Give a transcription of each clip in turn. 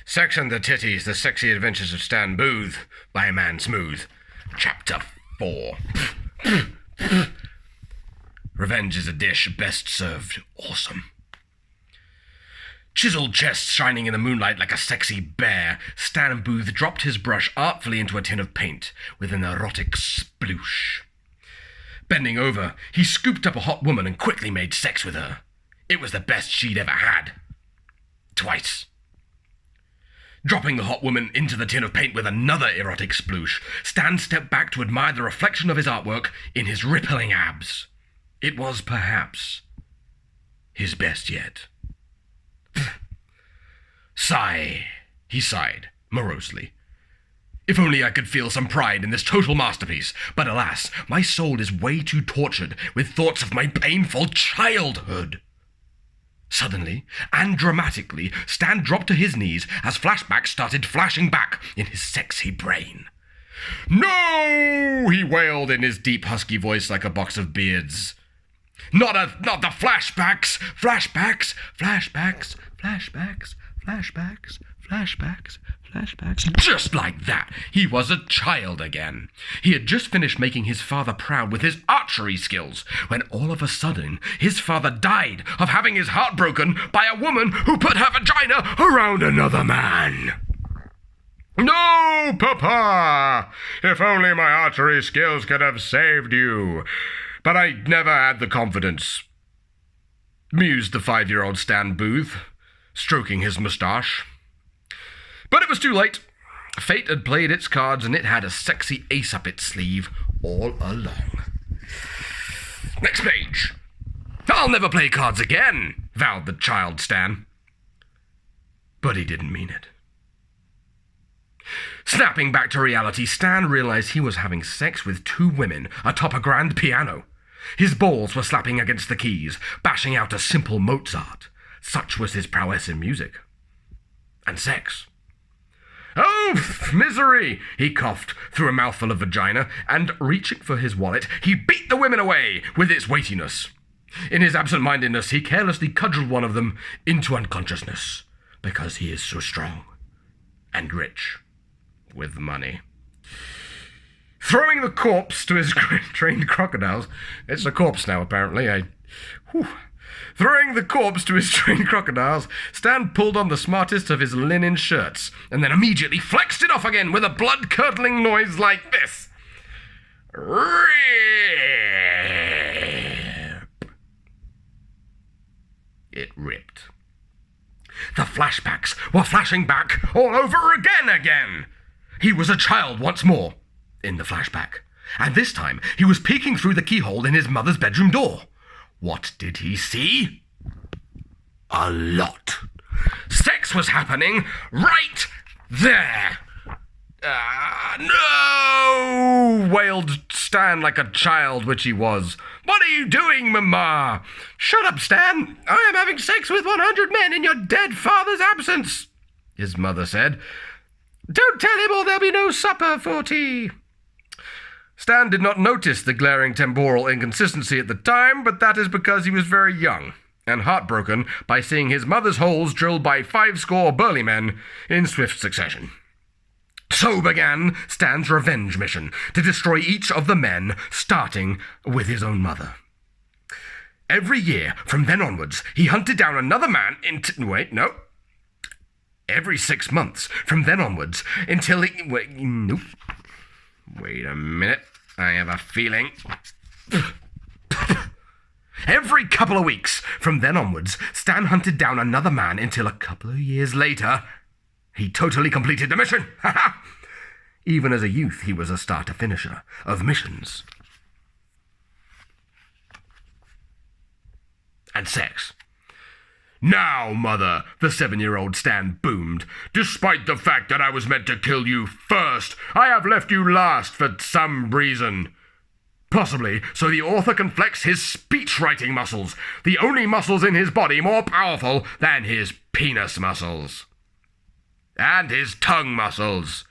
Section The Titties, The Sexy Adventures of Stann Boothe by Mann Smoothe. Chapter 4. Revenge is a dish best served awesome. Chiseled chest shining in the moonlight like a sexy bear, Stann Boothe dropped his brush artfully into a tin of paint with an erotic sploosh. Bending over, he scooped up a hot woman and quickly made sex with her. It was the best she'd ever had. Twice. Dropping the hot woman into the tin of paint with another erotic sploosh, Stann stepped back to admire the reflection of his artwork in his rippling abs. It was, perhaps, his best yet. Sigh, he sighed, morosely. If only I could feel some pride in this total masterpiece, but alas, my soul is way too tortured with thoughts of my painful childhood. Suddenly, and dramatically, Stann dropped to his knees as flashbacks started flashing back in his sexy brain. "No!" he wailed in his deep, husky voice like a box of beards. Not the flashbacks! Flashbacks! Flashbacks! Flashbacks! Flashbacks! Flashbacks! Flashbacks. Just like that, he was a child again. He had just finished making his father proud with his archery skills, when all of a sudden, his father died of having his heart broken by a woman who put her vagina around another man. "No, Papa! If only my archery skills could have saved you. But I never had the confidence," mused the 5-year-old Stann Boothe, stroking his moustache. But it was too late. Fate had played its cards, and it had a sexy ace up its sleeve all along. Next page. "I'll never play cards again," vowed the child Stann. But he didn't mean it. Snapping back to reality, Stann realized he was having sex with 2 women atop a grand piano. His balls were slapping against the keys, bashing out a simple Mozart. Such was his prowess in music. And sex. "Oh, misery!" he coughed through a mouthful of vagina, and reaching for his wallet, he beat the women away with its weightiness. In his absent-mindedness, he carelessly cudgeled one of them into unconsciousness, because he is so strong and rich with money. Throwing the corpse to his trained crocodiles. It's a corpse now, apparently. Throwing the corpse to his trained crocodiles, Stann pulled on the smartest of his linen shirts, and then immediately flexed it off again with a blood-curdling noise like this. Rip! It ripped. The flashbacks were flashing back all over again. He was a child once more in the flashback, and this time he was peeking through the keyhole in his mother's bedroom door. What did he see? A lot. Sex was happening right there. No! Wailed Stann like a child, which he was. "What are you doing, Mama?" "Shut up, Stann. I am having sex with 100 men in your dead father's absence," his mother said. "Don't tell him or there'll be no supper for tea." Stann did not notice the glaring temporal inconsistency at the time, but that is because he was very young and heartbroken by seeing his mother's holes drilled by 50 burly men in swift succession. So began Stann's revenge mission, to destroy each of the men, starting with his own mother. Every year, from then onwards, he hunted down another man Every 6 months, from then onwards, until he... Wait a minute. I have a feeling. Every couple of weeks, from then onwards, Stann hunted down another man until a couple of years later, he totally completed the mission. Even as a youth, he was a starter-finisher of missions. And sex. "Now, Mother," the 7-year-old Stann boomed, "despite the fact that I was meant to kill you first, I have left you last for some reason. Possibly so the author can flex his speech-writing muscles, the only muscles in his body more powerful than his penis muscles. And his tongue muscles.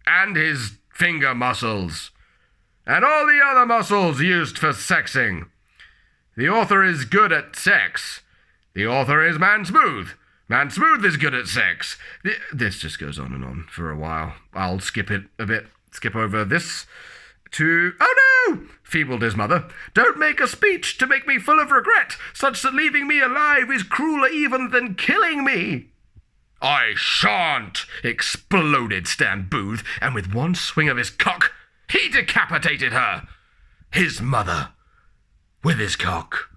And his finger muscles. And all the other muscles used for sexing. The author is good at sex. The author is Mann Smoothe. Mann Smoothe is good at sex. This just goes on and on for a while. I'll skip it a bit. Skip over this to... Oh no! Feebled his mother. Don't make a speech to make me full of regret, such that leaving me alive is crueler even than killing me. I shan't! Exploded Stann Boothe, and with one swing of his cock, he decapitated her. His mother. With his cock.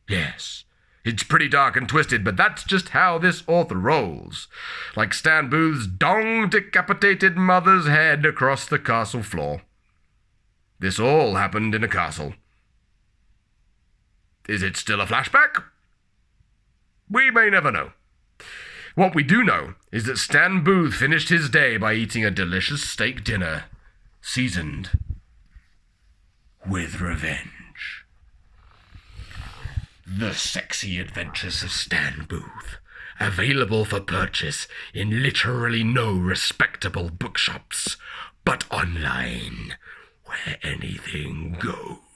Yes. It's pretty dark and twisted, but that's just how this author rolls. Like Stann Boothe's dong decapitated mother's head across the castle floor. This all happened in a castle. Is it still a flashback? We may never know. What we do know is that Stann Boothe finished his day by eating a delicious steak dinner, seasoned with revenge. The Sexy Adventures of Stann Boothe, available for purchase in literally no respectable bookshops, but online, where anything goes.